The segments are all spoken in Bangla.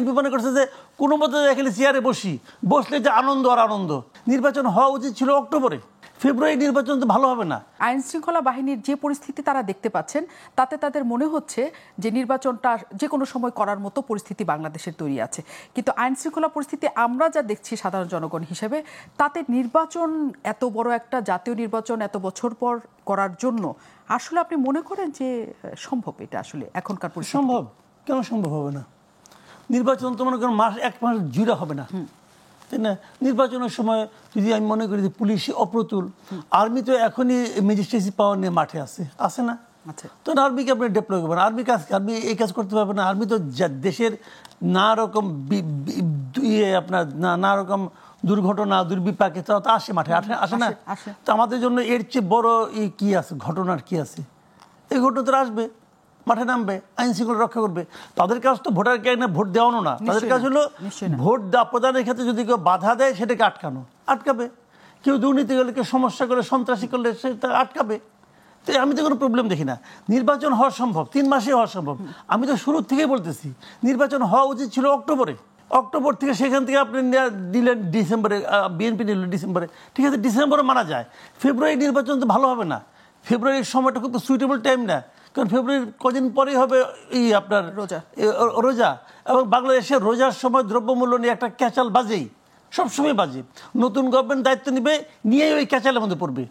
বিএনপি মনে করছে যে কোনো মতে খালি চেয়ারে বসলে যে আনন্দ আর আনন্দ। নির্বাচন হওয়া উচিত ছিল অক্টোবরে, ফেব্রুয়ারি নির্বাচন তো ভালো হবে না। আইন শৃঙ্খলা বাহিনীর যে পরিস্থিতি তারা দেখতে পাচ্ছেন, তাতে তাদের মনে হচ্ছে যে নির্বাচনটা যে কোনো সময় করার মতো পরিস্থিতি বাংলাদেশের তৈরি আছে। কিন্তু আইন শৃঙ্খলা পরিস্থিতি আমরা যা দেখছি সাধারণ জনগণ হিসেবে, তাতে নির্বাচন, এত বড় একটা জাতীয় নির্বাচন এত বছর পর করার জন্য আসলে আপনি মনে করেন যে সম্ভব? এটা আসলে এখনকার পরিস্থিতি সম্ভব? কেন সম্ভব হবে না? নির্বাচন তো মনে করেন এক মাস জুড়ে হবে না, তাই না? নির্বাচনের সময় যদি আমি মনে করি যে পুলিশ অপ্রতুল, আর্মি তো এখনই ম্যাজিস্ট্রেসি পাওয়ার নিয়ে মাঠে আছে না? তো আর্মিকে আপনি ডেপ্লয় করবেন, আর্মি এই কাজ করতে পারবে না। আর্মি তো দেশের নানা রকম আপনার নানা রকম দুর্ঘটনা দুর্বিপাকে তো আসে মাঠে, আসে না? তো আমাদের জন্য এর চেয়ে বড় কি আছে, ঘটনার কি আছে? এই ঘটনা তো আসবে, মাঠে নামবে, আইন শৃঙ্খলা রক্ষা করবে। তাদের কাজ তো ভোটারকে এনে ভোট দেওয়ানো না, তাদের কাজ হলো ভোট প্রদানের ক্ষেত্রে যদি কেউ বাধা দেয় সেটাকে আটকাবে। কেউ দুর্নীতি করলে, কেউ সমস্যা করলে, সন্ত্রাসী করলে সেটা আটকাবে। তো আমি তো কোনো প্রবলেম দেখি না। নির্বাচন হওয়া সম্ভব, 3 মাসে হওয়া সম্ভব। আমি তো শুরু থেকেই বলতেছি নির্বাচন হওয়া উচিত ছিল অক্টোবর থেকে, সেখান থেকে আপনি দিলেন ডিসেম্বরে, বিএনপি নিল ডিসেম্বরে, ঠিক আছে, ডিসেম্বরে মানা যায়। ফেব্রুয়ারি নির্বাচন তো ভালো হবে না। ফেব্রুয়ারির সময়টা খুব সুইটেবল টাইম না, কারণ ফেব্রুয়ারির কদিন পরেই হবে আপনার রোজা, এবং বাংলাদেশের রোজার সময় দ্রব্যমূল্য নিয়ে একটা ক্যাচাল বাজেই, সবসময় বাজে। নতুন গভর্নমেন্ট দায়িত্ব নিয়েই ওই ক্যাচালের মধ্যে পড়বে।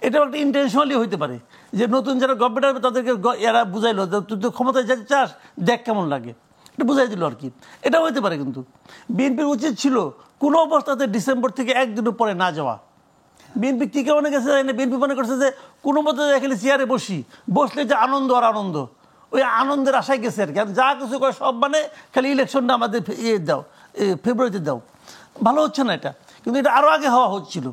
এটাও একটা ইন্টেনশনালি হইতে পারে যে নতুন যারা গভর্নমেন্ট আসবে তাদেরকে এরা বুঝাইলো তুই তো ক্ষমতায় যেতে চাস, দেখ কেমন লাগে, এটা বুঝাই দিল আর কি। এটাও হইতে পারে। কিন্তু বিএনপির উচিত ছিল কোনো অবস্থাতে ডিসেম্বর থেকে একদিনও পরে না যাওয়া। বিএনপি কি মনে গেছে, বিএনপি মনে করছে যে কোনো মতে খালি চেয়ারে বসলে যে আনন্দ আর আনন্দ, ওই আনন্দের আশায় গেছে আর কি। আর যা কিছু করে সব খালি ইলেকশনটা আমাদের দাও, ফেব্রুয়ারিতে দাও। ভালো হচ্ছে না এটা, কিন্তু এটা আরও আগে হওয়া হচ্ছিল।